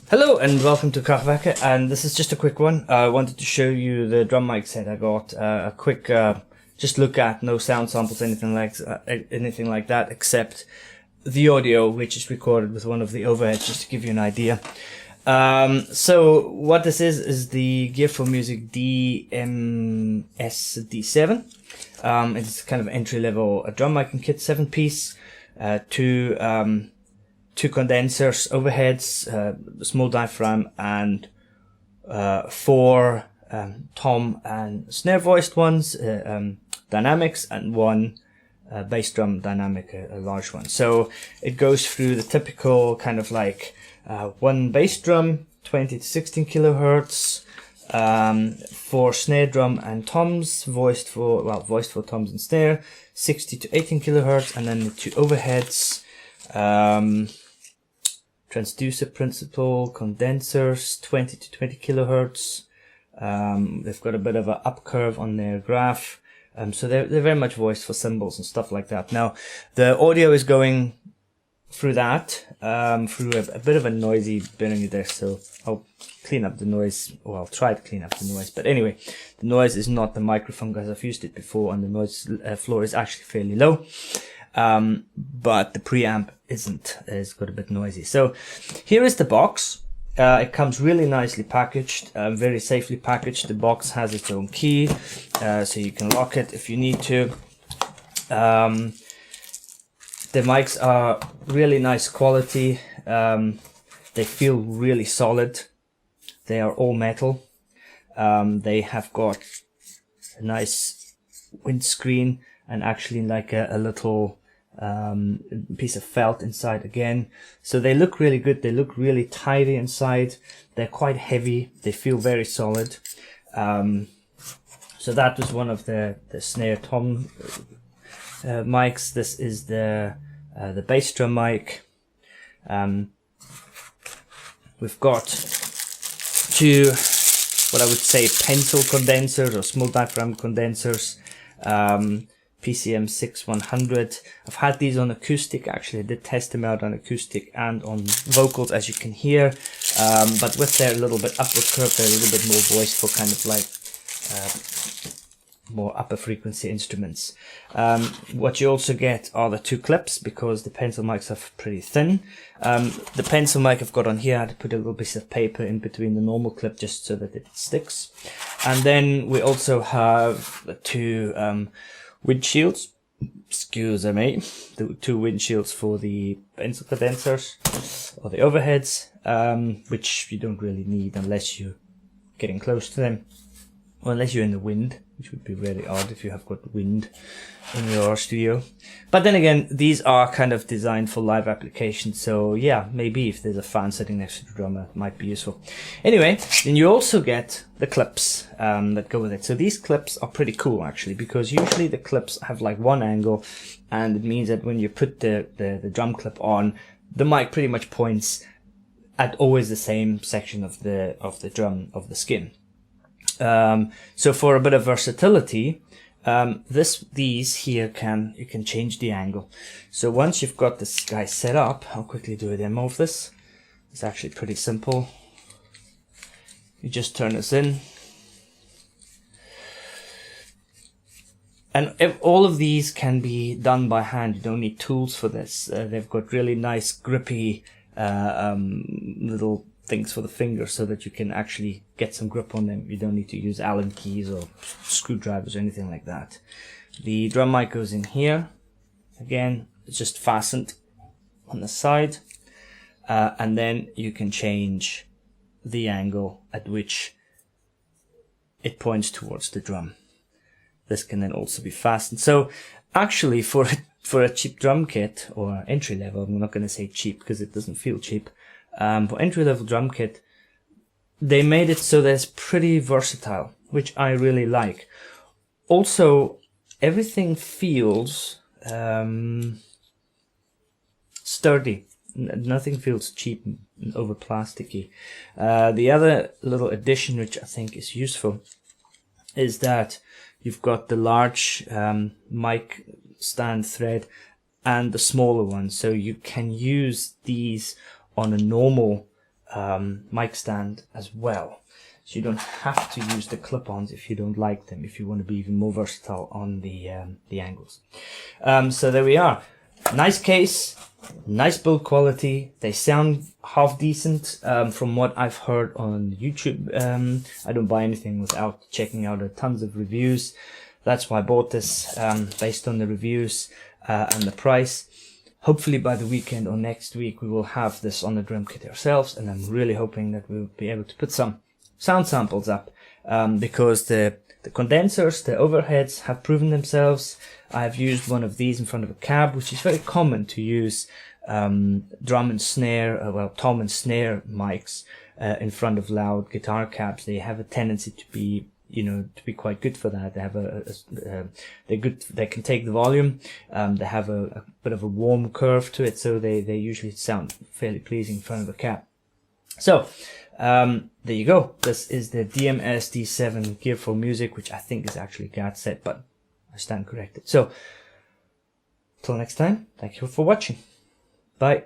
Hello and welcome to Kraftwerke, and this is just a quick one. I wanted to show you the drum mic set I got. A quick just look at, no sound samples, anything like that, except the audio, which is recorded with one of the overheads, just to give you an idea. So what this is the Gear4music DMS-D7. It's kind of entry-level drum mic and kit, 7-piece, two condensers, overheads, small diaphragm, and 4 tom and snare voiced ones, dynamics, and 1 bass drum dynamic, a large one. So it goes through the typical kind of like 1 bass drum, 20 to 16 kilohertz, 4 snare drum and toms, voiced for toms and snare, 60 to 18 kilohertz, and then the 2 overheads, transducer principle, condensers, 20 to 20 kilohertz. They've got a bit of an up curve on their graph, so they're very much voiced for cymbals and stuff like that. Now the audio is going through that, through a bit of a noisy binary there, so I'll clean up the noise, or I'll try to clean up the noise. But anyway, the noise is not the microphone, because I've used it before, and the noise floor is actually fairly low. But the preamp isn't. It's got a bit noisy. So here is the box. It comes really nicely packaged, very safely packaged. The box has its own key, so you can lock it if you need to. The mics are really nice quality. They feel really solid. They are all metal. They have got a nice windscreen and actually like a little piece of felt inside again. So they look really good. They look really tidy inside. They're quite heavy. They feel very solid. So that was one of the snare tom mics. This is the bass drum mic. We've got 2 what I would say pencil condensers or small diaphragm condensers. PCM 6100. I've had these on acoustic. Actually, I did test them out on acoustic and on vocals, as you can hear. But with their little bit upward curve, they're a little bit more voiced for kind of like more upper frequency instruments. What you also get are the 2 clips, because the pencil mics are pretty thin. The pencil mic I've got on here, I had to put a little piece of paper in between the normal clip just so that it sticks. And then we also have the 2 windshields, excuse me, the 2 windshields for the pencil condensers or the overheads, which you don't really need unless you're getting close to them, or unless you're in the wind, which would be really odd if you have got wind in your studio. But then again, these are kind of designed for live applications, so yeah, maybe if there's a fan sitting next to the drummer, it might be useful. Anyway, then you also get the clips that go with it. So these clips are pretty cool, actually, because usually the clips have like one angle, and it means that when you put the drum clip on, the mic pretty much points at always the same section of the drum, of the skin. So for a bit of versatility, these here you can change the angle. So once you've got this guy set up, I'll quickly do a demo of this. It's actually pretty simple. You just turn this in, and all of these can be done by hand. You don't need tools for this. They've got really nice grippy little things for the fingers, so that you can actually get some grip on them. You don't need to use Allen keys or screwdrivers or anything like that. The drum mic goes in here. Again, it's just fastened on the side, and then you can change the angle at which it points towards the drum. This can then also be fastened. So actually, for a cheap drum kit, or entry level, I'm not going to say cheap because it doesn't feel cheap. For entry-level drum kit, they made it so that it's pretty versatile, which I really like. Also, everything feels sturdy. Nothing feels cheap and over plasticky. The other little addition, which I think is useful, is that you've got the large mic stand thread and the smaller one, so you can use these on a normal mic stand as well. So you don't have to use the clip-ons if you don't like them, if you want to be even more versatile on the angles. So there we are. Nice case, nice build quality. They sound half decent from what I've heard on YouTube. I don't buy anything without checking out tons of reviews. That's why I bought this, based on the reviews and the price. Hopefully by the weekend or next week we will have this on the drum kit ourselves, and I'm really hoping that we'll be able to put some sound samples up, because the condensers, the overheads have proven themselves. I've used one of these in front of a cab, which is very common to use drum and snare, well, tom and snare mics in front of loud guitar cabs. They have a tendency to be, you know, to be quite good for that. They have they're good. They can take the volume. They have a bit of a warm curve to it, so they usually sound fairly pleasing in front of a cab. So there you go. This is the DMS-D7 Gear4music, which I think is actually GAT set, but I stand corrected. So till next time, thank you for watching. Bye.